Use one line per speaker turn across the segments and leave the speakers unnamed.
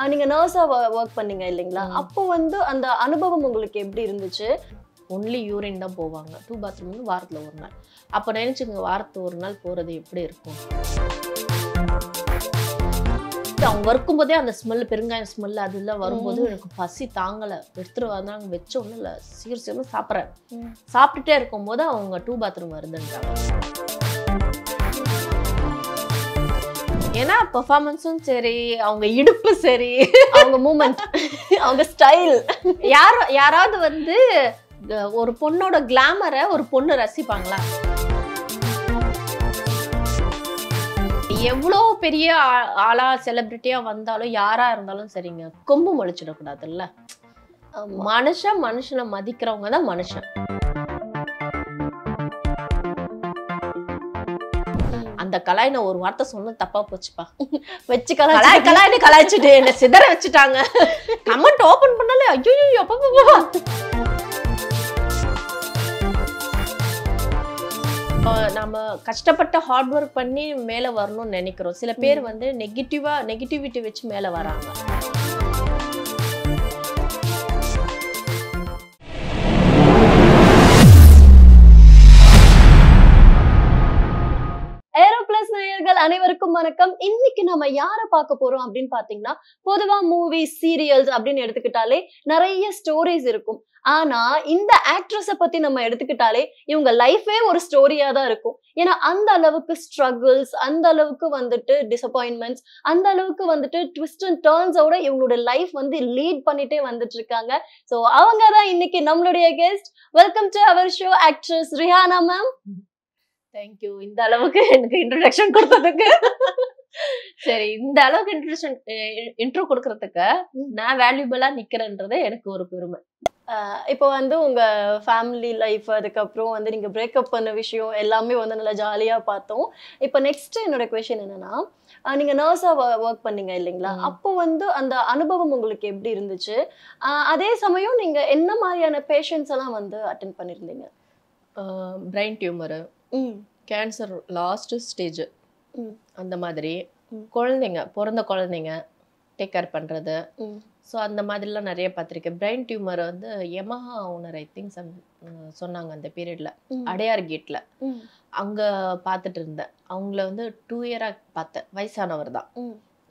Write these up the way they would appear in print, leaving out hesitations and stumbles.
நீங்க நர்ஸா ஒர்க் பண்ணீங்க இல்லைங்களா? அப்போ வந்து அந்த அனுபவம் உங்களுக்கு எப்படி இருந்துச்சு?
ஒன்லி யூரின் தான் போவாங்க. 2 பாத்ரூம் வந்து வாரத்துல 1 நாள். அப்ப நினைச்சுங்க வாரத்துல 1 நாள் போறது எப்படி இருக்கும்? அவங்க இருக்கும்போதே அந்த ஸ்மெல், பெருங்காயம் ஸ்மெல் அதெல்லாம் வரும்போது எனக்கு பசி தாங்கல. எடுத்துட்டு வந்தாங்க, வச்ச ஒன்றும் இல்லை, சீக்கிரம் சாப்பிட்றேன். சாப்பிட்டுட்டே இருக்கும்போது அவங்க 2 பாத்ரூம் வருதுன்றாங்க. ஏன்னா பெர்ஃபார்மன்ஸும் சரி, அவங்க இடுப்பு சரி,
அவங்க மூமெண்ட், அவங்க ஸ்டைல்,
யாராவது வந்து ஒரு பொண்ணோட கிளாமரை ஒரு பொண்ணு ரசிப்பாங்களா? எவ்வளோ பெரிய ஆளா செலிபிரிட்டியா வந்தாலும் யாரா இருந்தாலும் சரிங்க, கொம்பு முளைச்சிடக்கூடாதுல்ல. மனுஷனை மதிக்கிறவங்க தான் மனுஷன். அந்த கலாய் நான் ஒரு வார்த்தை சொன்ன தப்பா போச்சுப்பா.
வச்சு
கலாய்ச்சிட்டு என்ன சிதற வச்சுட்டாங்க. கமெண்ட் ஓபன் பண்ணாலே ஐயோ அப்பா. நம்ம கஷ்டப்பட்ட ஹார்ட் ஒர்க் பண்ணி மேல வரணும்னு நினைக்கிறோம். சில பேர் வந்து நெகட்டிவிட்டி வச்சு மேல வராங்க.
ஏரோப்ளஸ் நேயர்கள் அனைவருக்கும் வணக்கம். இன்னைக்கு நம்ம யார பார்க்க போறோம் அப்படின்னு பாத்தீங்கன்னா, பொதுவா மூவிஸ், சீரியல்ஸ் அப்படின்னு எடுத்துக்கிட்டாலே நிறைய ஸ்டோரிஸ் இருக்கும். ஆனா இந்த ஆக்ட்ரஸ பத்தி நம்ம எடுத்துக்கிட்டாலே இவங்க லைஃபே ஒரு ஸ்டோரியா தான் இருக்கும். ஏன்னா அந்த அளவுக்கு ஸ்ட்ரகிள்ஸ், அந்த அளவுக்கு வந்துட்டு டிசப்பாயின்மெண்ட்ஸ், அந்த அளவுக்கு வந்துட்டு ட்விஸ்ட் அண்ட் டர்ன்ஸோட இவங்களோட லைஃப் வந்து லீட் பண்ணிட்டே வந்துட்டு இருக்காங்க. சோ அவங்க தான் இன்னைக்கு நம்மளுடைய guest. Welcome to our show actress Rihana ma'am.
Thank you இந்த அளவுக்கு எனக்கு இன்ட்ரோடக்ஷன் கொடுத்ததுக்கு. சரி, இந்த அளவுக்கு இன்ட்ரோ கொடுக்கறதுக்கு நான் வேல்யூபிளா நிக்கிறேன்றது எனக்கு ஒரு பெருமை.
இப்போ வந்து உங்க ஃபேமிலி லைஃப், அதுக்கப்புறம் வந்து நீங்க பிரேக்கப் பண்ண விஷயம் எல்லாமே வந்து நல்லா ஜாலியா பார்த்தோம். இப்போ நெக்ஸ்ட் என்னோட கொஸ்டின் என்னன்னா, நீங்க நர்ஸா ஒர்க் பண்ணீங்க இல்லைங்களா? அப்போ வந்து அந்த அனுபவம் உங்களுக்கு எப்படி இருந்துச்சு? அதே சமயம் நீங்க என்ன மாதிரியான பேஷண்ட்ஸ் எல்லாம் வந்து அட்டென்ட் பண்ணிருந்தீங்க?
Brain tumour, cancer last stage, அந்த மாதிரி குழந்தைங்க, பிறந்த குழந்தைங்க டேக் கேர் பண்றது. ஸோ அந்த மாதிரிலாம் நிறைய பார்த்துருக்கேன். பிரெயின் டியூமர் வந்து யமஹா ஓனர் ஐ திங்க் சொன்னாங்க அந்த பீரியட்ல, அடையார் கேட்ல அங்கே பார்த்துட்டு இருந்தேன். அவங்கள வந்து 2 இயராக பார்த்தேன். வயசானவர் தான்.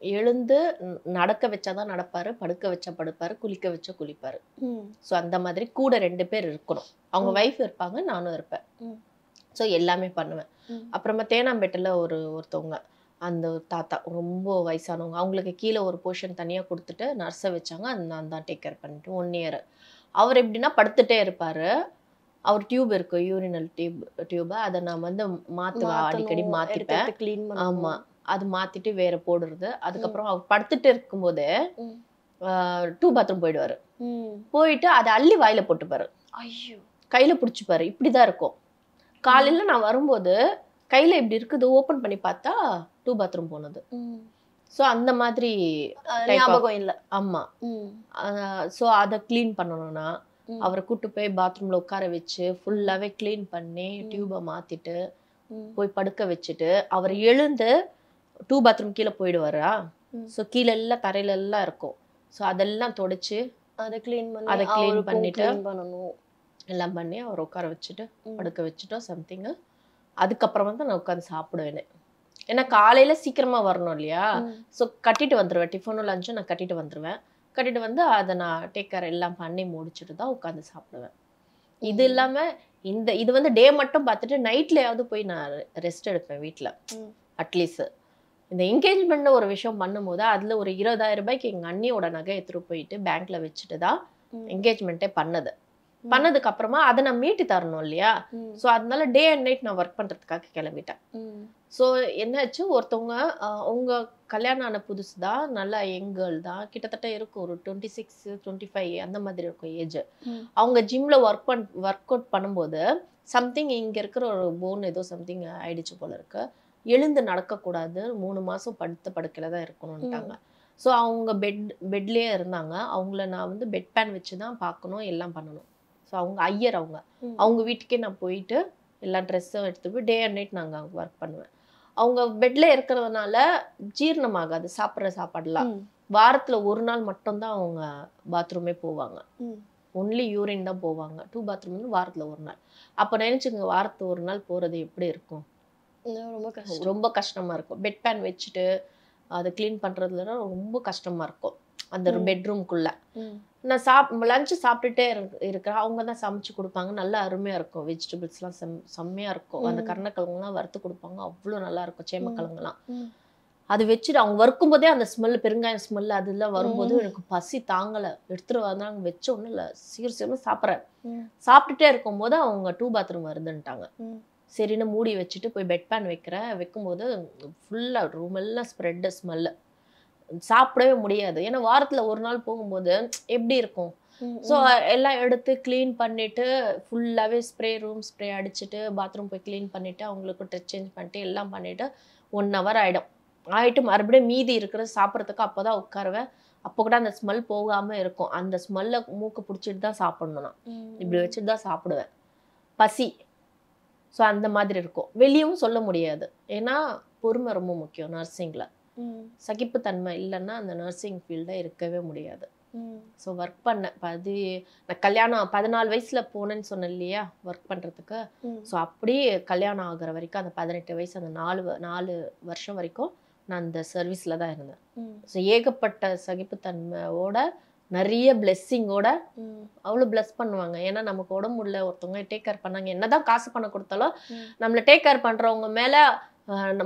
எழுந்து நடக்க வச்சாதான் நடப்பாரு, படுக்க வச்சா படுப்பாரு, குளிக்க வச்சா குளிப்பாரு. ஸோ அந்த மாதிரி கூட 2 பேர் இருக்கணும். அவங்க வைஃப் இருப்பாங்க, நானும் இருப்பேன். ஸோ எல்லாமே பண்ணுவேன். அப்புறமா தேனாம்பேட்டில் ஒருத்தவங்க, அந்த தாத்தா ரொம்ப வயசானவங்க, அவங்களுக்கு கீழே ஒரு போர்ஷன் தனியாக கொடுத்துட்டு நர்ஸை வச்சாங்க. நான் தான் டேக் கேர் பண்ணிட்டு 1 இயர். அவர் எப்படின்னா படுத்துட்டே இருப்பார். அவர் டியூப் இருக்கு, யூரினல் டியூபை, அதை நான் வந்து மாற்றுவேன், அடிக்கடி மாற்றிப்பேன். ஆமாம், அது மாற்றிட்டு வேற போடுறது. அதுக்கப்புறம் அவர் படுத்துட்டு இருக்கும்போது 2 பாத்ரூம் போயிடுவார். போயிட்டு அதை அள்ளி வாயில போட்டுப்பாரு.
ஐயோ,
கையில் பிடிச்சிப்பாரு. இப்படிதான் இருக்கும். காலையில் நான் வரும்போது கையில் இப்படி இருக்குது, ஓப்பன் பண்ணி பார்த்தா 2 பாத்ரூம் போனது. ஸோ அந்த மாதிரி
ஞாபகம் இல்லை.
ஆமாம். ஸோ அதை க்ளீன் பண்ணணும்னா அவரை கூட்டு போய் பாத்ரூமில் உட்கார வச்சு ஃபுல்லாகவே க்ளீன் பண்ணி டியூபை மாற்றிட்டு போய் படுக்க வச்சுட்டு அவர் எழுந்து 2 பாத்ரூம் கீழே போயிடுவாரா. ஸோ கீழே எல்லாம் தரையில எல்லாம் இருக்கும். ஸோ அதெல்லாம் தொடச்சி அதை க்ளீன் பண்ணிட்டு எல்லாம் பண்ணி அவரை உட்கார வச்சுட்டு படுக்க வச்சுட்டோம் சம்திங்கு. அதுக்கப்புறம் வந்து நான் உட்காந்து சாப்பிடுவேன். ஏன்னா காலையில் சீக்கிரமாக வரணும் இல்லையா. ஸோ கட்டிட்டு வந்துடுவேன். டிஃபனும் லஞ்சும் நான் கட்டிட்டு வந்துடுவேன். கட்டிட்டு வந்து அதை நான் டேக் கேர் எல்லாம் பண்ணி முடிச்சுட்டு தான் உட்காந்து சாப்பிடுவேன். இது இல்லாமல் இது வந்து டே மட்டும் பார்த்துட்டு நைட்லையாவது போய் நான் ரெஸ்ட் எடுப்பேன் வீட்டில். அட்லீஸ்ட் இந்த என்கேஜ்மெண்ட்னு ஒரு விஷயம் பண்ணும்போது அதில் ஒரு 20,000 ரூபாய்க்கு எங்கள் அண்ணியோட நகை எடுத்துகிட்டு போயிட்டு பேங்க்கில் வச்சுட்டு தான் என்கேஜ்மெண்ட்டே பண்ணதுக்கு அப்புறமா அதை நான் மீட்டு தரணும் இல்லையா. ஸோ அதனால டே அண்ட் நைட் நான் ஒர்க் பண்ணுறதுக்காக கிளம்பிட்டேன். ஸோ என்னாச்சு, ஒருத்தவங்க அவங்க கல்யாணம் ஆன புதுசு தான், நல்லா யங் கேர்ள் தான், கிட்டத்தட்ட இருக்கும் ஒரு 26, 25 அந்த மாதிரி இருக்கும் ஏஜ். அவங்க ஜிம்ல ஒர்க் அவுட் பண்ணும்போது சம்திங் இங்கே இருக்கிற ஒரு போன் ஏதோ சம்திங் ஆயிடுச்சு போல இருக்கு. எழுந்து நடக்கக்கூடாது, 3 மாதம் படுக்கையில தான் இருக்கணும்ட்டாங்க. ஸோ அவங்க பெட்லேயே இருந்தாங்க. அவங்கள நான் வந்து பெட் பேன் வச்சு தான் பார்க்கணும், எல்லாம் பண்ணணும். ஸோ அவங்க ஐயர், அவங்க வீட்டுக்கே நான் போயிட்டு எல்லா ட்ரெஸ்ஸும் எடுத்துட்டு போய் டே அண்ட் நைட் நாங்கள் அங்கே ஒர்க் பண்ணுவேன். அவங்க பெட்ல இருக்கிறதுனால ஜீரணமாகாது சாப்பிட்ற சாப்பாடுலாம். வாரத்துல ஒரு நாள் மட்டும்தான் அவங்க பாத்ரூமே போவாங்க. ஒன்லி யூரின் தான் போவாங்க. 2 பாத்ரூம் வந்து வாரத்துல ஒரு நாள். அப்ப நினைச்சுங்க வாரத்துல ஒரு நாள் போறது எப்படி இருக்கும்?
ரொம்ப கஷ்டம்.
ரொம்ப கஷ்டமா இருக்கும். பெட் பேன் வச்சுட்டு அதை க்ளீன் பண்றதுல ரொம்ப கஷ்டமா இருக்கும். அந்த பெட்ரூம்குள்ள நான் லஞ்ச் சாப்பிட்டுட்டே இருக்கிறேன். அவங்க தான் சமைச்சு கொடுப்பாங்க. நல்லா அருமையா இருக்கும். வெஜிடபிள்ஸ்லாம் செம்மையா இருக்கும். அந்த கருணக்கிழங்குலாம் வறுத்து கொடுப்பாங்க. அவ்வளோ நல்லா இருக்கும். சேமக்கிழங்குலாம் அது வச்சுட்டு அவங்க வறுக்கும் போதே அந்த ஸ்மெல், பெருங்காயம் ஸ்மெல் அதெல்லாம் வரும்போது எனக்கு பசி தாங்கலை. எடுத்துட்டு வந்தாங்க, வச்ச ஒன்றும் இல்லை, சீக்கிரம் சாப்பிட்றேன். சாப்பிட்டுட்டே இருக்கும் போது அவங்க 2 பாத்ரூம் வருதுன்ட்டாங்க. சரின்னு மூடி வச்சுட்டு போய் பெட் பேன் வைக்கும்போது ஃபுல்லாக ரூம் எல்லாம் ஸ்ப்ரெட்டு ஸ்மெல்லு. சாப்பிடவே முடியாது. ஏன்னா வாரத்தில் ஒரு நாள் போகும்போது எப்படி இருக்கும். ஸோ எல்லாம் எடுத்து க்ளீன் பண்ணிட்டு ஃபுல்லாகவே ஸ்ப்ரே அடிச்சுட்டு பாத்ரூம் போய் க்ளீன் பண்ணிட்டு அவங்களுக்கு ட்ரெஸ் சேஞ்ச் பண்ணிட்டு எல்லாம் பண்ணிட்டு 1 hour ஆயிட்டு மறுபடியும் மீதி இருக்கிறது சாப்பிட்றதுக்கு அப்போதான் உட்காருவேன். அப்போ கூட அந்த ஸ்மெல் போகாமல் இருக்கும். அந்த ஸ்மெல்லை மூக்கு பிடிச்சிட்டு தான் சாப்பிடணும். நான் இப்படி வச்சுட்டு தான் சாப்பிடுவேன். பசி. ஸோ அந்த மாதிரி இருக்கும். வெளியவும் சொல்ல முடியாது. ஏன்னா பொறுமை ரொம்ப முக்கியம் நர்சிங்கில். சகிப்புத்தன்மை இல்லைன்னா அந்த நர்சிங் ஃபீல்டை இருக்கவே முடியாது. ஸோ ஒர்க் பண்ணேன். நான் கல்யாணம் 14 வயசுல போனேன்னு சொன்னேன் இல்லையா ஒர்க் பண்ணுறதுக்கு. ஸோ அப்படியே கல்யாணம் ஆகுற வரைக்கும் அந்த 18 வயசு அந்த 4 வருஷம் வரைக்கும் நான் அந்த சர்வீஸில் தான் இருந்தேன். ஸோ ஏகப்பட்ட சகிப்புத்தன்மையோட நிறைய பிளெஸ்ஸிங்கோட அவ்வளோ பிளஸ் பண்ணுவாங்க. ஏன்னா நமக்கு உடம்பு உள்ள ஒருத்தவங்க டேக் கேர் பண்ணாங்க. என்னதான் காசு பண்ண கொடுத்தாலும் நம்மளை டேக் கேர் பண்ணுறவங்க மேலே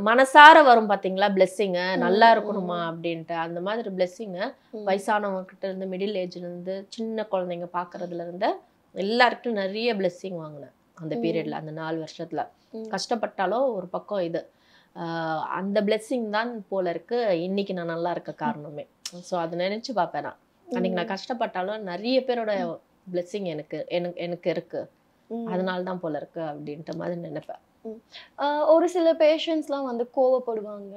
மனசார வரும் பார்த்தீங்களா பிளெஸ்ஸிங்க. நல்லா இருக்கணுமா அப்படின்ட்டு. அந்த மாதிரி பிளெஸ்ஸிங்க வயசானவங்க கிட்ட இருந்து மிடில் ஏஜ்லேருந்து சின்ன குழந்தைங்க பார்க்கறதுல இருந்து எல்லாருக்கும் நிறைய பிளெஸ்ஸிங் வாங்கினேன் அந்த பீரியட்ல. அந்த 4 வருஷத்துல கஷ்டப்பட்டாலும் ஒரு பக்கம் இது அந்த பிளெஸ்ஸிங் தான் போல இருக்கு இன்னைக்கு நான் நல்லா இருக்க காரணமே. ஸோ அதை நினைச்சு பார்ப்பேன். நான் அன்னைக்கு நான் கஷ்டப்பட்டாலும் நிறைய பேரோட பிளெஸ்ஸிங் எனக்கு இருக்கு, அதனால தான் போல இருக்கு அப்படின்ற மாதிரி நினைப்பேன்.
ஒரு சில பேஷண்ட்ஸ்லாம் வந்து கோவப்படுவாங்க.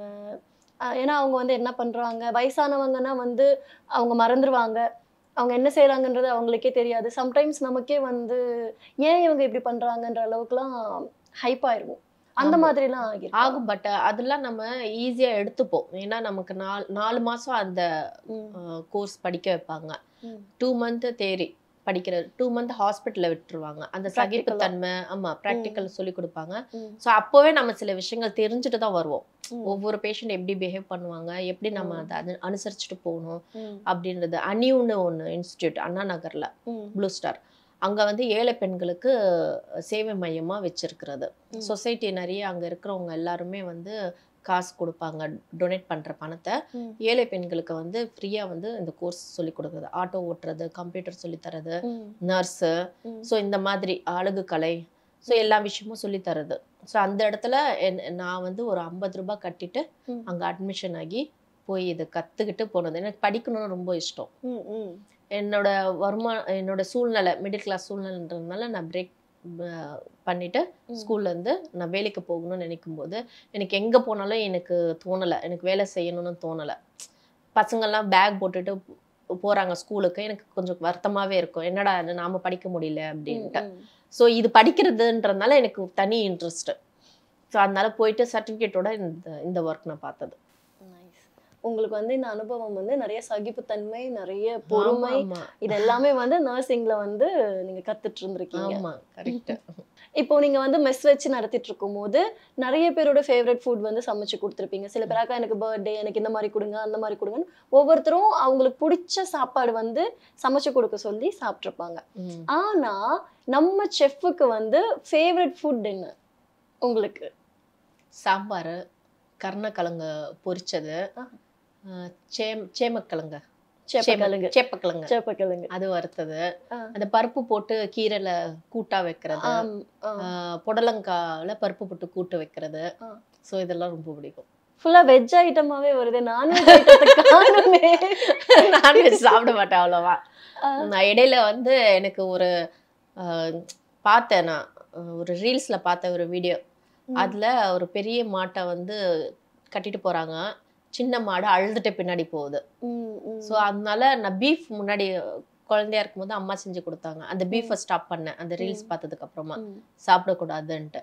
ஏன்னா அவங்க வந்து என்ன பண்றாங்க, வயசானவங்கன்னா வந்து அவங்க மறந்துடுவாங்க, அவங்க என்ன செய்யறாங்கன்றது அவங்களுக்கே தெரியாது. சம்டைம்ஸ் நமக்கே வந்து ஏன் இவங்க இப்படி பண்றாங்கன்ற அளவுக்குலாம் ஹைப் ஆயிருக்கும். அந்த மாதிரிலாம்
ஆகும். பட் அதெல்லாம் நம்ம ஈஸியா எடுத்துப்போம். ஏன்னா நமக்கு 4 மாசம் அந்த கோர்ஸ் படிக்க வைப்பாங்க. 2 month தேரி படிக்கிறது, 2 month ஹாஸ்பிட்டல்ல விட்டுருவாங்க. அந்த சகிப்புத்தன்மை ப்ராக்டிக்கல் சொல்லி கொடுப்பாங்க. ஸோ அப்போவே நம்ம சில விஷயங்கள் தெரிஞ்சுட்டு தான் வருவோம். ஒவ்வொரு பேஷண்ட் எப்படி பிஹேவ் பண்ணுவாங்க, எப்படி நம்ம அதை அனுசரிச்சுட்டு போகணும் அப்படின்றது. அணியுன்னு ஒன்று இன்ஸ்டியூட் அண்ணா நகர்ல ப்ளூ ஸ்டார், அங்கே வந்து ஏழை பெண்களுக்கு சேவை மையமாக வச்சிருக்கிறது. சொசைட்டி நிறைய அங்கே இருக்கிறவங்க எல்லாருமே வந்து காசு கொடுப்பாங்க. டொனேட் பண்ணுற பணத்தை ஏழை பெண்களுக்கு வந்து ஃப்ரீயாக வந்து இந்த கோர்ஸ் சொல்லி கொடுக்குறது. ஆட்டோ ஓட்டுறது, கம்ப்யூட்டர் சொல்லித்தரது, நர்ஸு, ஸோ இந்த மாதிரி அழகு கலை, ஸோ எல்லா விஷயமும் சொல்லித்தரது. ஸோ அந்த இடத்துல நான் வந்து ஒரு 50 ரூபாய் கட்டிட்டு அங்கே அட்மிஷன் ஆகி போய் இதை கற்றுக்கிட்டு போனது. எனக்கு படிக்கணும்னு ரொம்ப இஷ்டம். என்னோட என்னோட சூழ்நிலை மிடில் கிளாஸ் சூழ்நிலைன்றதுனால நான் பிரேக் பண்ணிட்டு ஸ்கூல்லேருந்து நான் வேலைக்கு போகணும்னு நினைக்கும் போது எனக்கு எங்கே போனாலும் எனக்கு தோணலை, எனக்கு வேலை செய்யணும்னு தோணலை. பசங்கள்லாம் பேக் போட்டுட்டு போகிறாங்க ஸ்கூலுக்கு. எனக்கு கொஞ்சம் வருத்தமாகவே இருக்கும், என்னடா நாம படிக்க முடியல அப்படின்ட்டு. ஸோ இது படிக்கிறதுன்றதுனால எனக்கு தனி இன்ட்ரெஸ்ட்டு. ஸோ அதனால போயிட்டு சர்டிஃபிகேட்டோட இந்த ஒர்க் நான் பார்த்தது.
உங்களுக்கு வந்து இந்த அனுபவம் வந்து நிறைய சகிப்புத்தன்மை, நிறைய பொறுமை, இது எல்லாமே வந்து நர்சிங்ல வந்து நீங்க கத்துட்டு இருந்திருக்கீங்க. இப்போ நீங்க வந்து மெஸ் வச்சு நடத்திட்டு இருக்கும் போது நிறைய பேரோட ஃபேவரட் ஃபுட் வந்து சமைச்சு கொடுத்துருப்பீங்க. சில பேராக்கா எனக்கு பர்த்டே, எனக்கு இந்த மாதிரி கொடுங்க, அந்த மாதிரி கொடுங்கன்னு ஒவ்வொருத்தரும் அவங்களுக்கு பிடிச்ச சாப்பாடு வந்து சமைச்சு கொடுக்க சொல்லி சாப்பிட்ருப்பாங்க. ஆனா நம்ம செஃப்புக்கு வந்து ஃபேவரட் ஃபுட் என்ன உங்களுக்கு?
சாம்பார், கருணக்கிழங்கு பொரிச்சது, சேமக்கிழங்கு, சேப்பக்கிழங்கு அது வறுத்தது, அந்த பருப்பு போட்டு கீரைல கூட்டா வைக்கிறது, புடலங்கால பருப்பு போட்டு கூட்டு வைக்கிறது. ஸோ இதெல்லாம் ரொம்ப பிடிக்கும்.
ஃபுல்லா வெஜ் ஐட்டமாவே வருது. நான்வெஜ் ஐட்டத்துக்கு
நான்வெஜ் சாப்பிட மாட்டேன் அவ்வளவா. நான் இடையில வந்து எனக்கு ஒரு பார்த்தேன், நான் ஒரு ரீல்ஸ்ல பார்த்த ஒரு வீடியோ. அதுல ஒரு பெரிய மாட்டை வந்து கட்டிட்டு போறாங்க, சின்ன மாடு அழுதுட்டு பின்னாடி போகுது. ஸோ அதனால நான் பீஃப் முன்னாடி குழந்தையா இருக்கும்போது அம்மா செஞ்சு கொடுத்தாங்க. அந்த பீஃபை ஸ்டாப் பண்ணேன் அந்த ரீல்ஸ் பார்த்ததுக்கு அப்புறமா, சாப்பிடக்கூடாதுன்ட்டு.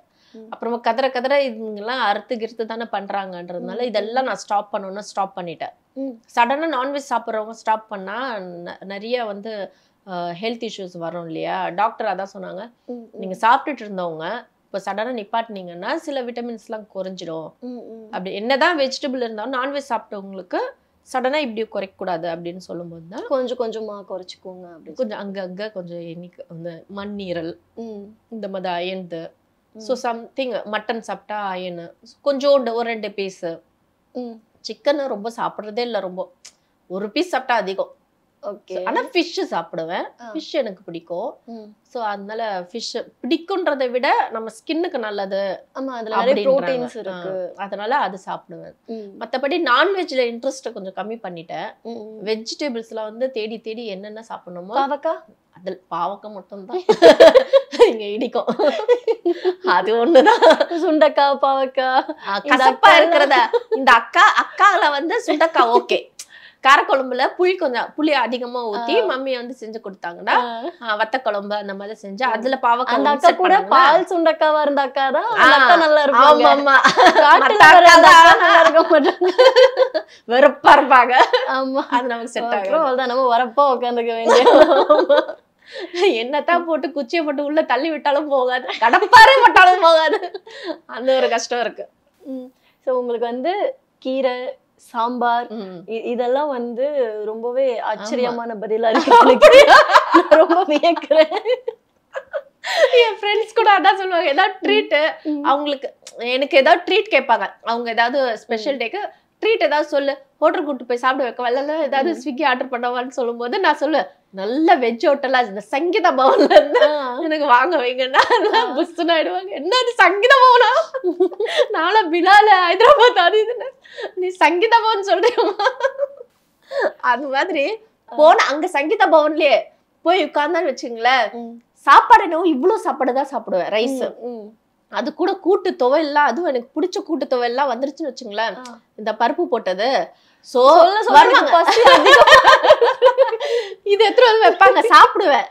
அப்புறமா கதற இதுங்கெல்லாம் அறுத்து கிறுத்து தானே பண்றாங்கன்றதுனால இதெல்லாம் நான் ஸ்டாப் பண்ணணும்னா ஸ்டாப் பண்ணிட்டேன். சடனா நான்வெஜ் சாப்பிட்றவங்க ஸ்டாப் பண்ணா நிறைய வந்து ஹெல்த் இஷ்யூஸ் வரும் இல்லையா. டாக்டர் அதான் சொன்னாங்க, நீங்க சாப்பிட்டுட்டு இருந்தவங்க இப்போ சடனா நிப்பாட்டினீங்கன்னா சில விட்டமின்ஸ்லாம் குறைஞ்சிடும். அப்படி என்னதான் வெஜிடபிள் இருந்தாலும் நான்வெஜ் சாப்பிட்டவங்களுக்கு சடனா இப்படி குறைக்க கூடாது அப்படின்னு சொல்லும்போது தான்
கொஞ்சம் கொஞ்சமா குறைச்சிக்கோங்க அப்படின்னு
கொஞ்சம் அங்கங்க கொஞ்சம் எண்ணிக்கை அந்த மண்ணீரல் இந்த மாதிரி அயன்து. ஸோ சம்திங் மட்டன் சாப்பிட்டா அயனு கொஞ்சோண்டு ஒரு 2 பீஸு. சிக்கன் ரொம்ப சாப்பிட்றதே இல்லை, ரொம்ப ஒரு பீஸ் சாப்பிட்டா அதிகம்.
ஓகே.
ஆனா ஃபிஷ் சாப்பிடுவேன், ஃபிஷ் எனக்கு பிடிக்கும். ஸோ அதனால ஃபிஷ் பிடிக்கும்ன்றதை விட நம்ம ஸ்கின்னுக்கு நல்லது.
ஆமா, அதுல நிறைய புரோட்டீன்ஸ் இருக்கு,
அதனால அது சாப்பிடுவேன். மற்றபடி நான்வெஜ்ல இன்ட்ரெஸ்ட் கொஞ்சம் கம்மி பண்ணிட்டேன். வெஜிடபிள்ஸ்ல வந்து தேடி தேடி என்னென்ன சாப்பிடணுமோ.
பாவக்காய்,
அதில் பாவக்காய் மட்டும்தான் இங்க இடிக்கும், அது ஒண்ணுதான்.
சுண்டக்காய், பாவக்காய்
கசப்பா இருக்கிறத இந்த அக்கால வந்து சுண்டக்காய் ஓகே. காரக்குழம்புல புளி அதிகமா ஊத்தி மம்மி வந்து செஞ்சு கொடுத்தாங்கன்னா வத்த குழம்பு அந்த மாதிரி செஞ்சு அதுல பாவக்காய்
அந்த அக்கா கூட பால் சுண்டக்காவா இருந்த அக்கா தான் நல்லா இருக்கும்.
ஆமா ஆமா, வெறுப்பா இருப்பாங்க. ஆமா, அது நமக்கு செட் ஆகும்.
அவ்வளவுதான், நம்ம வரப்போ உட்காந்துக்க வேண்டிய.
என்னத்தான் போட்டு குச்சியை போட்டு உள்ள தள்ளி விட்டாலும் போகாது, கடப்பாறை போட்டாலும் போகாது, அந்த ஒரு கஷ்டம் இருக்கு.
சோ உங்களுக்கு வந்து கீரை, சாம்பார் இதெல்லாம் வந்து ரொம்பவே ஆச்சரியமான பதிலா இருக்கு. ரொம்ப வியக்கிறேன்.
என் ஃப்ரெண்ட்ஸ் கூட அதான் சொல்லுவாங்க, ஏதாவது ட்ரீட் அவங்களுக்கு, எனக்கு ஏதாவது ட்ரீட் கேட்பாங்க. அவங்க ஏதாவது ஸ்பெஷல் டேக்கு ட்ரீட் ஏதாவது சொல்லு, ஹோட்டல் கூட்டு போய் சாப்பிட வைக்க வரல, ஏதாவது ஸ்விக்கி ஆர்டர் பண்ணவான்னு சொல்லும் போது நான் சொல்லுவேன், நல்ல வெஜ் ஹோட்டலா இந்த சங்கீதா பவன்ல இருந்து எனக்கு வாங்க வைங்கன்னா புஷ்னு ஆயிடுவாங்க. என்னது சங்கீதா பவனா? நாளை பிலால ஹைதராபாத் அது இதுன்னு நீ சங்கீதா பவன் சொல்றியம்மா. அது மாதிரி போன அங்க சங்கீதா பவன்லயே போய் உட்கார்ந்தான்னு வச்சுங்களேன், சாப்பாடு என்னவோ இவ்வளவு சாப்பாடு தான் சாப்பிடுவேன். ரைஸ், அது கூட கூட்டு துவையெல்லாம், அதுவும் எனக்கு பிடிச்ச கூட்டு துவையெல்லாம் வந்துருச்சுன்னு வச்சுங்களேன், இந்த பருப்பு போட்டது. சோ இது எடுத்துட்டு வந்து வைப்பாங்க, சாப்பிடுவேன்.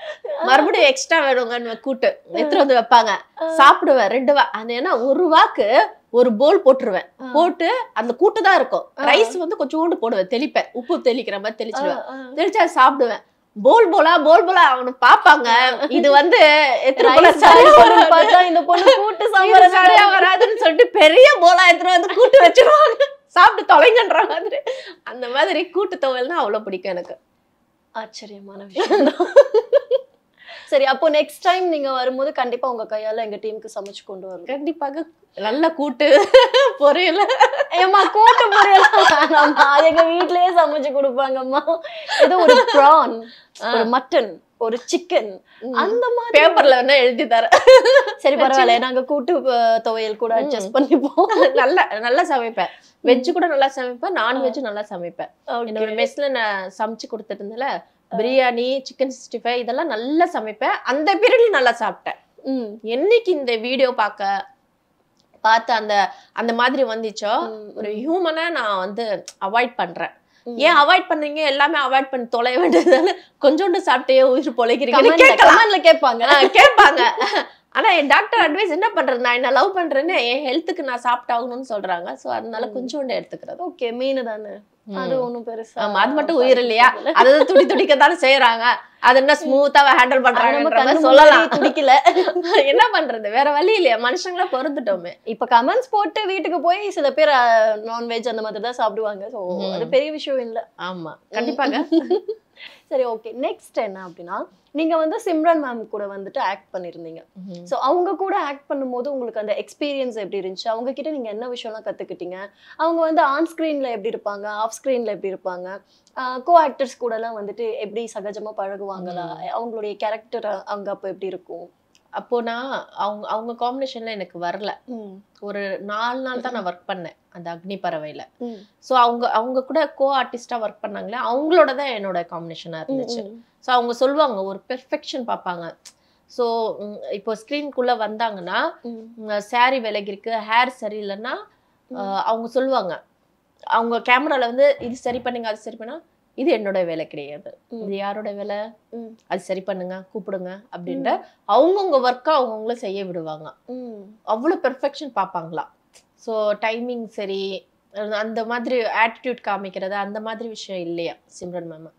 மறுபடியும் எக்ஸ்ட்ரா வேணுங்க கூட்டு எடுத்துட்டு வந்து வைப்பாங்க, சாப்பிடுவேன். 2 அது ஏன்னா ஒரு வாக்கு ஒரு போல் போட்டுருவேன். போட்டு அந்த கூட்டு தான் இருக்கும், ரைஸ் வந்து கொஞ்சோண்டு போடுவேன், தெளிப்பேன், உப்பு தெளிக்கிற மாதிரி தெளிச்சிடுவேன். தெளிச்சு அதை சாப்பிடுவேன். போல் போலா அவனு பாப்பாங்க, இது வந்து
இந்த பொண்ணு கூட்டு சாம்பார்
சரியா வராதுன்னு சொல்லிட்டு பெரிய போலா எடுத்துட்டு வந்து கூட்டு வச்சிருவாங்க, சாப்பிட்டு தொலைங்கன்ற மாதிரி. அந்த மாதிரி கூட்டு துவையல்னா அவ்வளவு பிடிக்கும் எனக்கு.
ஆச்சரியமான விஷயம். சரி, அப்போ நெக்ஸ்ட் டைம் நீங்க வரும்போது கண்டிப்பா உங்க கையால எங்க டீமுக்கு சமைச்சு கொண்டு வரும்.
கண்டிப்பாக. நல்ல கூட்டு பொரியல,
ஏமா கூட்டு பொரியல் எங்க வீட்லயே சமைச்சு கொடுப்பாங்கம்மா. ஏதோ ஒரு ப்ரான், ஒரு மட்டன், ஒரு சிக்கன் அந்த மாதிரி
பேப்பர்ல வேணா எழுதி தரேன்.
சரி பரவாயில்ல, நாங்க கூட்டு துவையல் கூட அட்ஜஸ்ட் பண்ணிப்போம்.
நல்லா சமைப்பேன், வெஜ் கூட நல்லா சமைப்பேன், நான்வெஜ் நல்லா சமைப்பேன். என்னோட மெஸ்ல நான் சமைச்சு கொடுத்துட்டு இருந்தேன்ல, பிரியாணி, சிக்கன் 65 இதெல்லாம் நல்லா சமைப்பேன். அந்த பீரியட்ல நல்லா சாப்பிட்டேன். என்னைக்கு இந்த வீடியோ பார்த்து அந்த மாதிரி வந்துச்சோ, ஒரு ஹியூமனா நான் வந்து அவாய்ட் பண்றேன். ஏன் அவாய்ட் பண்றீங்க? எல்லாமே அவாய்ட் பண்ணி தொலைய வேண்டியதால கொஞ்சோண்டு சாப்பிட்டே உயிர் பொழைக்கிறீங்க கேட்பாங்க. ஆனா என் டாக்டர் அட்வைஸ் என்ன பண்றது, நான் என்ன லவ் பண்றேன்னு என் ஹெல்த்துக்கு நான் சாப்பிட்டாகணும்னு சொல்றாங்க. சோ அதனால கொஞ்சோண்டு எடுத்துக்கிறது.
ஓகே, மீன் தானே, அது ஒண்ணும் பெருசா.
ஆமா, அது மட்டும் உயிர் இல்லையா, அது துடிக்கத்தானே செய்யறாங்க. அது என்ன ஸ்மூத்தா ஹேண்டில் பண்றாங்க சொல்லலாம். துடிக்கல, என்ன பண்றது, வேற வழி இல்லையா, மனுஷங்களா பொறுத்துட்டோமே.
இப்ப கமெண்ட்ஸ் போட்டு வீட்டுக்கு போய் சில பேர் நான்வெஜ் அந்த மாதிரி தான் சாப்பிடுவாங்க. சோ அது பெரிய விஷயம் இல்ல.
ஆமா, கண்டிப்பாக.
சரி, ஓகே. நெக்ஸ்ட் என்ன அப்படின்னா, நீங்க வந்து சிம்ரன் மேம் கூட வந்துட்டு ஆக்ட் பண்ணிருந்தீங்க. சோ அவங்க கூட ஆக்ட் பண்ணும்போது உங்களுக்கு அந்த எக்ஸ்பீரியன்ஸ் எப்படி இருந்துச்சு? அவங்க கிட்ட நீங்க என்ன விஷயம்லாம் கத்துக்கிட்டீங்க? அவங்க வந்து ஆன் ஸ்கிரீன்ல எப்படி இருப்பாங்க, ஆஃப் ஸ்கிரீன்ல எப்படி இருப்பாங்க, கோ ஆக்டர்ஸ் கூட எல்லாம் வந்துட்டு எப்படி சகஜமா பழகுவாங்களா, அவங்களுடைய கேரக்டர் அங்க அப்ப எப்படி இருக்கும்?
அப்போ நான் அவங்க காம்பினேஷன்ல எனக்கு வரல. ஒரு 4 நாள் தான் நான் ஒர்க் பண்ணேன் அந்த அக்னி பறவையில. ஸோ அவங்க கூட கோ ஆர்டிஸ்டா ஒர்க் பண்ணாங்களே, அவங்களோட தான் என்னோட காம்பினேஷனா இருந்துச்சு. ஸோ அவங்க சொல்லுவாங்க, ஒரு பெர்ஃபெக்ஷன் பார்ப்பாங்க. ஸோ இப்போ ஸ்க்ரீனுக்குள்ள வந்தாங்கன்னா சாரி விலகிருக்கு, ஹேர் சரியில்லைன்னா அவங்க சொல்லுவாங்க, அவங்க கேமரால வந்து இது சரி பண்ணுங்க அது சரி பண்ணா இது என்னோட வேலை கிடையாது, இது யாரோட வேலை, அது சரி பண்ணுங்க கூப்பிடுங்க அப்படின்ற அவங்கவுங்க ஒர்க்கை அவங்கவுங்கள செய்ய விடுவாங்க. அவ்வளோ பெர்ஃபெக்ஷன் பார்ப்பாங்களா. ஸோ டைமிங் சரி, அந்த மாதிரி ஆட்டிடியூட் காமிக்கிறது அந்த மாதிரி விஷயம் இல்லையா சிம்ரன் மேம்.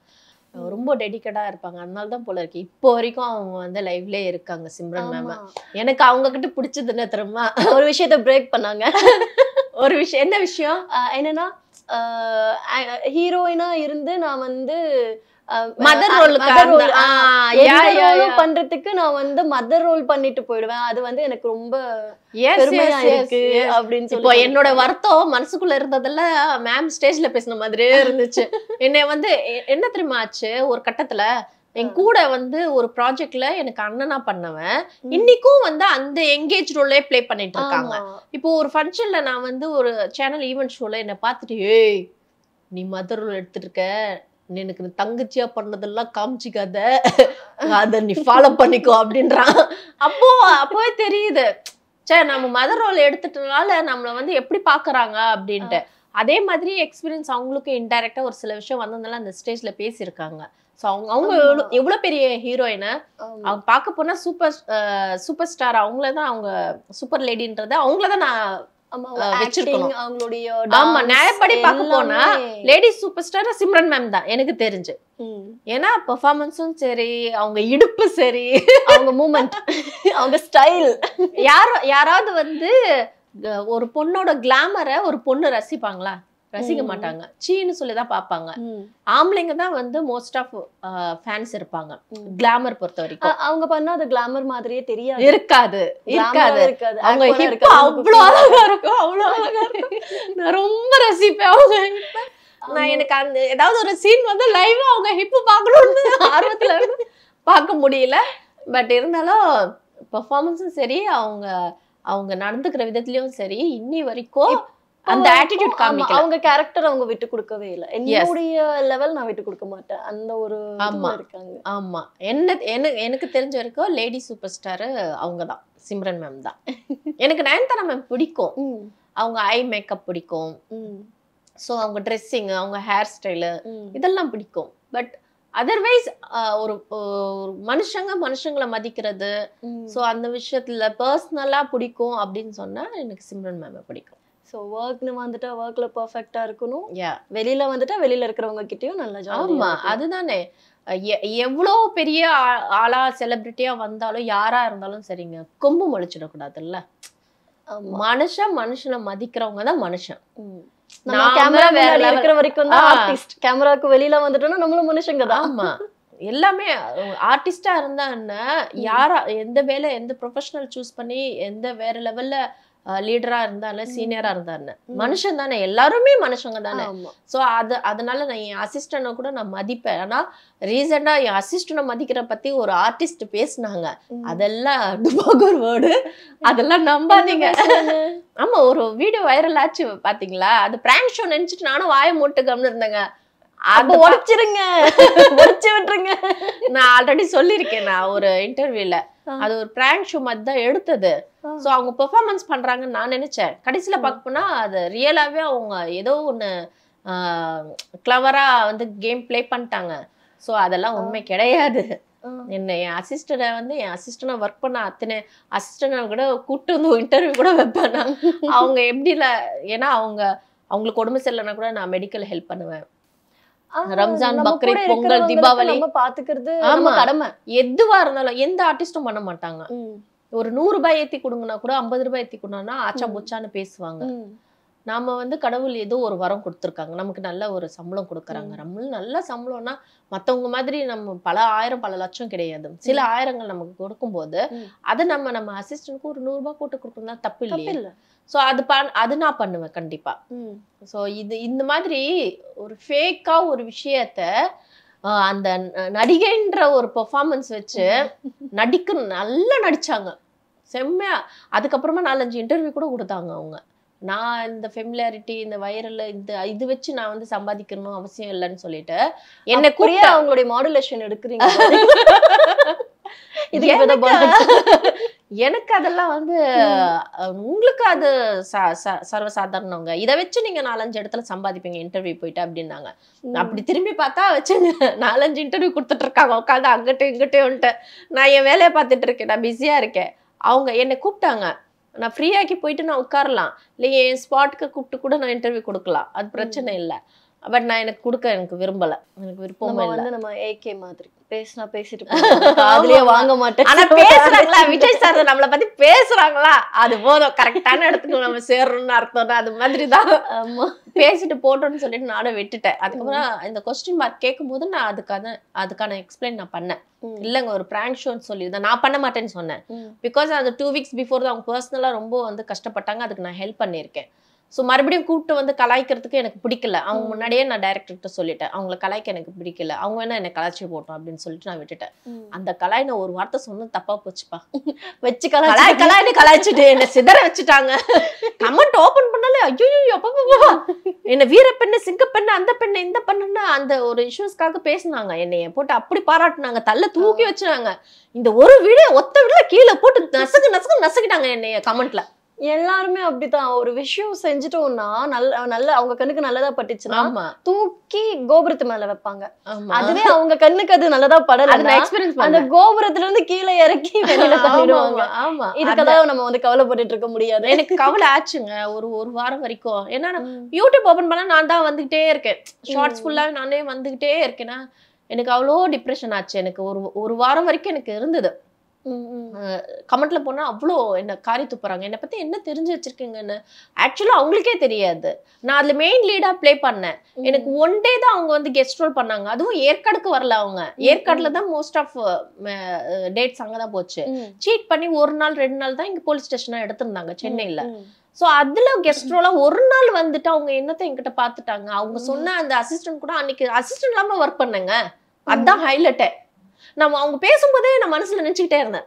ரொம்ப டெடிக்கேட்டா இருப்பாங்க. அதனால தான் போல இருக்கு இப்போ வரைக்கும் அவங்க வந்து லைவ்லயே இருக்காங்க சிம்ரன் மேம். எனக்கு அவங்க கிட்ட பிடிச்சது என்ன தெரியுமா,
ஒரு விஷயத்த பிரேக் பண்ணாங்க.
ஒரு விஷயம், என்ன விஷயம்
என்னன்னா ஹீரோயினா இருந்து நான் வந்து
மதர் ரோலுக்கு
பண்றதுக்கு நான் வந்து மதர் ரோல் பண்ணிட்டு போயிடுவேன். அது வந்து எனக்கு ரொம்ப பெருமையா இருக்கு அப்படின்னு
இப்போ என்னோட வருத்தம் மனசுக்குள்ள இருந்ததெல்லாம் மேம் ஸ்டேஜ்ல பேசின மாதிரியே இருந்துச்சு. என்னை வந்து என்ன தெரியுமா ஆச்சு, ஒரு கட்டத்துல என் கூட வந்து ஒரு ப்ராஜெக்ட்ல எனக்கு அண்ணனா பண்ணவன் இன்னைக்கும் வந்து அந்த எங்கேஜ் ரோல்லே பிளே பண்ணிட்டு இருக்காங்க. இப்போ ஒரு ஃபங்க்ஷன்ல நான் வந்து ஒரு சேனல் ஈவென்ட் ஷோல என்ன பார்த்துட்டு, ஏய் நீ மதர் ரோல் எடுத்துட்டு இருக்க, எனக்கு தங்கச்சியா பண்ணதெல்லாம் காமிச்சிக்காத, அத நீ ஃபாலோ பண்ணிக்கோ அப்படின்றான். அப்போவே தெரியுது, சே நம்ம மதர் ரோல் எடுத்துட்டனால நம்மள வந்து எப்படி பாக்குறாங்க அப்படின்ட்டு. அதே மாதிரி எக்ஸ்பீரியன்ஸ் அவங்களுக்கு இன்டைரக்டா ஒரு சில விஷயம் வந்ததுனால அந்த ஸ்டேஜ்ல பேசியிருக்காங்க. ஸோ அவங்க எவ்வளவு பெரிய ஹீரோயினை அவங்க பார்க்க போனா சூப்பர் ஸ்டார் அவங்கள தான், அவங்க சூப்பர் லேடின்றத அவங்கள தான் நான் வச்சிருக்கணும். ஆமா, நியாயப்படி பார்க்க போனா lady super star Simran ma'am தான் எனக்கு தெரிஞ்சு. ஏன்னா பெர்ஃபார்மன்ஸும் சரி, அவங்க இடுப்பு சரி,
அவங்க மூமெண்ட், அவங்க ஸ்டைல்.
யாராவது வந்து ஒரு பொண்ணோட கிளாமரை ஒரு பொண்ணு ரசிப்பாங்களா? ரசிக்க மாட்டாங்க, சீன்னு சொல்லிதான் பாப்பாங்க. ஆம்பளைங்க தான் வந்து மோஸ்ட் ஆஃப் ஃபேன்ஸ் இருப்பாங்க கிளாமர் பொறுத்த வரைக்கும்.
அவங்க பண்ணா அது கிளாமர் மாதிரியே தெரியாது,
இருக்காது. அவங்க ஹிப் அவ்வளவு அழகா இருக்கும், அவ்வளவு அழகா இருக்கும். நான் ரொம்ப ரசிப்பேன் அவங்க ஹிப்ப. நான் எனக்கு அந்த ஏதாவது ஒரு சீன் வந்து லைவா அவங்க ஹிப் பார்க்கணும்னு ஆர்வத்துல பார்க்க முடியல. பட் இருந்தாலும் பெர்ஃபார்மன்ஸும் சரி, அவங்க நடந்துக்கிற விதத்துலயும் சரி, இன்னி வரைக்கும் அந்த ஆட்டிட்யூட் காமிக்கல.
அவங்க கேரக்டர் அவங்க விட்டு கொடுக்கவே இல்ல. என்னுடைய லெவல் நான் விட்டு கொடுக்க மாட்டேன், அந்த ஒரு
ஆமா இருக்காங்க. ஆமா, எனக்கு தெரிஞ்ச வரைக்கும் லேடி சூப்பர் ஸ்டார் அவங்க தான், சிம்ரன் மேம் தான். எனக்கு நயன்தாரா மேம் பிடிக்கும், அவங்க ஐ மேக்கப் பிடிக்கும், ஸோ அவங்க ட்ரெஸ்ஸிங், அவங்க ஹேர் ஸ்டைலு இதெல்லாம் பிடிக்கும். பட் அதர்வைஸ் ஒரு மனுஷங்களை மதிக்கிறது, ஸோ அந்த விஷயத்துல பர்சனலா பிடிக்கும் அப்படின்னு சொன்னா எனக்கு சிம்ரன் மேம் பிடிக்கும்.
ஸோ ஒர்க்னு வந்துட்டா ஒர்க்ல பர்ஃபெக்டா இருக்கணும், வெளியில வந்துட்டா வெளியில இருக்கிறவங்க கிட்டயும் நல்லா ஜாலியா.
ஆமா, அதுதானே. எவ்வளோ பெரிய ஆளா செலிபிரிட்டியா வந்தாலும் யாரா இருந்தாலும் சரிங்க, கொம்பு முளைச்சிடக்கூடாதுல்ல. மனுஷனை மதிக்கிறவங்க தான் மனுஷன்.
கேமரா வேற இருக்கிற வரைக்கும் தான் ஆர்டிஸ்ட், கேமராக்கு வெளியில வந்துட்டோம்னா நம்மளும் மனுஷங்க தான்.
ஆமா, எல்லாமே ஆர்டிஸ்டா இருந்தா என்ன, யாரா எந்த வேலை எந்த ப்ரொஃபஷனல் சூஸ் பண்ணி எந்த வேற லெவல்ல லீடரா இருந்தாலும் சீனியரா இருந்தாரு மனுஷன் தானே, எல்லாருமே மனுஷங்க தானே. சோ அதனால நான் என் அசிஸ்டன்ட கூட நான் மதிப்பேன். ஆனா ரீசெண்டா என் அசிஸ்டன்ட மதிக்கிற பத்தி ஒரு ஆர்டிஸ்ட் பேசினாங்க, அதெல்லாம் டுபாகூர் வேர்டு, அதெல்லாம் நம்பாதீங்க. ஆமா, ஒரு வீடியோ வைரல் ஆச்சு பாத்தீங்களா, அது பிராங்க் ஷோ நினைச்சிட்டு நானும் வாயை மூட்டு கம்னு இருந்தேங்க.
அது உடைச்சிருங்க, உடைச்சு விட்டுருங்க.
நான் ஆல்ரெடி சொல்லியிருக்கேன் நான் ஒரு இன்டர்வியூல, அது ஒரு பிராங்க் ஷோ மாதிரி தான் எடுத்தது. சோ அவங்க பெர்ஃபார்மன்ஸ் பண்றாங்கன்னு நான் நினைச்சேன். கடைசியில பார்க்க போனா அது ரியலாவே அவங்க ஏதோ ஒண்ணு கிளவரா வந்து கேம் பிளே பண்ணிட்டாங்க. சோ அதெல்லாம் உண்மை கிடையாது. என்ன என் அசிஸ்டன்ட ஒர்க் பண்ண அத்தனை அசிஸ்டன்ட் கூட கூப்பிட்டு வந்து இன்டர்வியூ கூட வைப்பேன் நான். அவங்க எப்படி இல்ல, ஏன்னா அவங்களுக்கு உடம்பு சரியில்லைன்னா கூட நான் மெடிக்கல் ஹெல்ப் பண்ணுவேன். ரம்ஜான், பக்ரீத், பொங்கல், தீபாவளி பாத்துக்கிறது கடமை. எதுவா இருந்தாலும் எந்த ஆர்டிஸ்டும் பண்ண மாட்டாங்க. ஒரு 100 ரூபாய் ஏத்தி கொடுங்கன்னா கூட 50 ரூபாய் ஏத்தி கொடுனா ஆச்சா புச்சான்னு பேசுவாங்க. நாம வந்து கடவுள் ஏதோ ஒரு வரம் கொடுத்துருக்காங்க, நமக்கு நல்ல ஒரு சம்பளம் கொடுக்குறாங்க. நம்மளும் நல்ல சம்பளம்னா மத்தவங்க மாதிரி நம்ம பல ஆயிரம் பல லட்சம் கிடையாது, சில ஆயிரங்கள் நமக்கு கொடுக்கும்போது அதை நம்ம அசிஸ்டன்ட்க்கு ஒரு 100 ரூபாய் போட்டு கொடுக்கணும் தான் தப்பு இல்லையா? சோ அது நான் பண்ணுவேன் கண்டிப்பா. சோ இந்த மாதிரி ஒரு ஃபேக்கா ஒரு விஷயத்த அந்த நடிகைன்ற ஒரு பெர்ஃபார்மன்ஸ் வச்சு நல்லா நடிச்சாங்க செம்மையா. அதுக்கப்புறமா 4-5 இன்டர்வியூ கூட கொடுத்தாங்க அவங்க. நான் இந்த ஃபெமிலியாரிட்டி, இந்த வைரல், இது வச்சு நான் வந்து சம்பாதிக்கணும் அவசியம் இல்லைன்னு சொல்லிட்டு என்ன குறிய அவங்களுடைய மாடுலேஷன் எடுக்கிறீங்க. எனக்கு அதெல்லாம் வந்து உங்களுக்கு அது சர்வசாதாரணவங்க, இதை வச்சு நீங்க 4-5 இடத்துல சம்பாதிப்பீங்க இன்டர்வியூ போயிட்டு அப்படின்னாங்க. அப்படி திரும்பி பார்த்தா வச்சுங்க 4-5 இன்டர்வியூ கொடுத்துட்டு இருக்காங்க உட்காந்து அங்கிட்டும் இங்கிட்டும். நான் என் வேலையை பார்த்துட்டு இருக்கேன், நான் பிஸியா இருக்கேன். அவங்க என்னை கூப்பிட்டாங்க, நான் ஃப்ரீயாக்கி போயிட்டு நான் உட்காரலாம், இல்லை என் ஸ்பாட்டுக்கு கூப்பிட்டு கூட நான் இன்டர்வியூ கொடுக்கலாம், அது பிரச்சனை இல்லை. பட் நான் எனக்கு விரும்பல, எனக்கு விருப்பம் இல்லை.
நம்ம ஏகே மாதிரி பேசினா பேசிட்டு அதுலயே வாங்க மாட்டேன்.
ஆனா பேசுறாங்களா விஜய் சார் நம்மள பத்தி பேசுறாங்களா, அது போதும், கரெக்டான இடத்துக்கு நம்ம சேர்றோம்னு அர்த்தம். அது மாதிரிதான் பேசிட்டு போட்டோம்னு சொல்லிட்டு நானும் விட்டுட்டேன். அதுக்கப்புறம் இந்த கொஸ்டின் மார்க் கேட்கும் போது நான் அதுக்கான எக்ஸ்பிளைன் நான் பண்ணேன். இல்லங்க ஒரு பிராங்க் ஷோன்னு சொல்லியிருந்தேன், நான் பண்ண மாட்டேன்னு சொன்னேன். பிகாஸ் அது 2 weeks பிஃபோர் தான் அவங்க பர்சனலா ரொம்ப வந்து கஷ்டப்பட்டாங்க, அதுக்கு நான் ஹெல்ப் பண்ணியிருக்கேன். ஸோ மறுபடியும் கூப்பிட்டு வந்து கலாய்க்கிறதுக்கு எனக்கு பிடிக்கல. அவங்க முன்னாடியே நான் டைரக்டர்கிட்ட சொல்லிட்டேன், அவங்கள கலாய்க்க எனக்கு பிடிக்கல, அவங்க வேணா என்னை கலாய்ச்சி போட்டோம் அப்படின்னு சொல்லிட்டு நான் விட்டுட்டேன். அந்த கலாய் நான் ஒரு வார்த்தை சொன்னது தப்பா போச்சுப்பா, வச்சு கலாய்னு கலாய்ச்சிட்டு என்னை சிதற வச்சுட்டாங்க. கமெண்ட் ஓபன் பண்ணாலே ஐயோ அப்பா என்ன வீரப்பெண்ணு சிங்கப்பெண்ணு அந்த பெண்ணு இந்த பெண்ணுன்னா அந்த ஒரு இஷ்யூஸ்க்காக பேசினாங்க. என்னைய போட்டு அப்படி பாராட்டினாங்க, தள்ள தூக்கி வச்சுனாங்க. இந்த ஒரு வீடியோ ஒத்த வீடுல கீழே போட்டு நசுக்கிட்டாங்க என்னைய கமெண்ட்ல.
எல்லாருமே அப்படித்தான். ஒரு விஷயம் செஞ்சுட்டோம்னா நல்ல அவங்க கண்ணுக்கு நல்லதா பட்டுச்சுன்னா தூக்கி கோபுரத்து மேல வைப்பாங்க. அதுவே அவங்க கண்ணுக்கு அது நல்லதா படல, அந்த கோபுரத்துல இருந்து கீழே இறக்கி வெளியில தள்ளிடுவாங்க. இதுக்கெல்லாம் நம்ம வந்து கவலைப்பட்டு இருக்க முடியாது.
எனக்கு கவலை ஆச்சுங்க ஒரு வாரம் வரைக்கும். ஏன்னா யூடியூப் ஓபன் பண்ணா நான் தான் வந்துகிட்டே இருக்கேன், ஷார்ட்ஸ் ஃபுல்லா நானே வந்துகிட்டே இருக்கேன்னா எனக்கு அவ்வளோ டிப்ரெஷன் ஆச்சு. எனக்கு ஒரு வாரம் வரைக்கும் எனக்கு இருந்தது. கமெண்ட்ல போனா அவ்வளோ என்ன காரி துப்புறாங்க, என்னை பத்தி என்ன தெரிஞ்சு வச்சிருக்கீங்கன்னு. ஆக்சுவலா அவங்களுக்கே தெரியாது. நான் அதுல மெயின் லீடா பிளே பண்ணேன். எனக்கு 1 day தான் அவங்க வந்து கெஸ்ட் ரோல் பண்ணாங்க, அதுவும் ஏற்காடுக்கு வரல. அவங்க ஏற்காடுல தான் மோஸ்ட் ஆஃப் டேட்ஸ் அங்கதான் போச்சு. சீட் பண்ணி 1 நாள் 2 நாள் தான் இங்க போலீஸ் ஸ்டேஷனா எடுத்திருந்தாங்க சென்னையில. சோ அதுல கெஸ்ட் ரோலா 1 நாள் வந்துட்டு அவங்க என்னத்த என்கிட்ட பாத்துட்டாங்க. அவங்க சொன்ன அந்த அசிஸ்டன்ட் கூட அன்னைக்கு அசிஸ்டன்ட் இல்லாம ஒர்க் பண்ணேங்க, அதுதான் ஹைலைட்டே. நம்ம அவங்க பேசும்போதே நான் மனசுல நினைச்சுக்கிட்டே இருந்தேன்,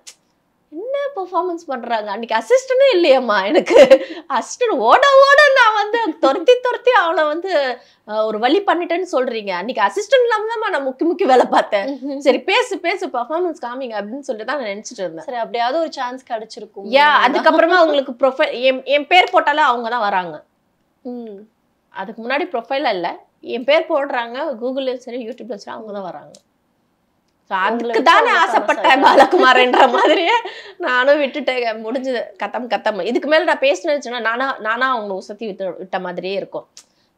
என்ன பெர்ஃபார்மன்ஸ் பண்றாங்க. அன்னைக்கு அசிஸ்டன்டே இல்லையம்மா, எனக்கு அசிஸ்டன்ட் ஓட நான் வந்து துரத்தி அவளை வந்து ஒரு வழி பண்ணிட்டேன்னு சொல்றீங்க. அன்னைக்கு அசிஸ்டன்ட் இல்லாம தான் நான் முக்கி வேலை பார்த்தேன். சரி பேசு பெர்ஃபார்மன்ஸ் காமிங்க அப்படின்னு சொல்லிட்டு தான் நான் நினைச்சிட்டு இருந்தேன்.
சரி அப்படியாவது ஒரு சான்ஸ் கிடைச்சிருக்கும்.
அதுக்கப்புறமா அவங்களுக்கு ப்ரொஃபைல் என் பேர் போட்டாலே அவங்க தான் வராங்க. அதுக்கு முன்னாடி ப்ரொஃபைல இல்ல, என் பேர் போடுறாங்க கூகுள்லயும் சரி யூடியூப்ல சரி, அவங்க தான் வராங்க. அதுக்கு தானே ஆசைப்பட்டேன் பாலகுமார்ன்ற மாதிரியே நானும் விட்டுட்டேன். முடிஞ்சது, கத்தம். இதுக்கு மேல நான் பேசினேன்னு நானா அவங்களை உசத்தி விட்ட மாதிரியே இருக்கும்.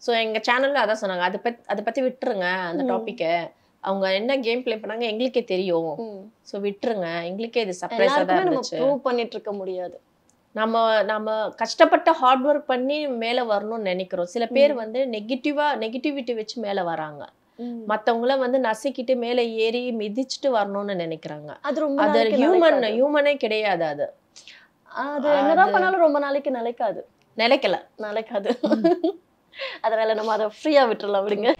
ஸோ எங்க சேனல்ல அதான் சொன்னாங்க, அதை பத்தி விட்டுருங்க அந்த டாபிக்கை. அவங்க என்ன கேம் பிளே பண்ணாங்க எங்களுக்கே தெரியும், ஸோ விட்டுருங்க, எங்களுக்கே இது சர்ப்ரைஸா தான் இருந்துச்சு.
ப்ரூவ் பண்ணிட்டு இருக்க முடியாது.
நம்ம கஷ்டப்பட்ட ஹார்ட் ஒர்க் பண்ணி மேல வரணும்னு நினைக்கிறோம். சில பேர் வந்து நெகட்டிவிட்டி வச்சு மேல வராங்க, மத்தவங்கள வந்து நசுக்கிட்டு மேல ஏறி மிதிச்சுட்டு வரணும்னு நினைக்கிறாங்க. அது ஹியூமனே கிடையாது.
அது என்னதான் பண்ணாலும் ரொம்ப நாளைக்கு நிலைக்காது.
நிலைக்கல.
அதனால நம்ம அதை ஃப்ரீயா விட்டுறலாம் விடுங்க.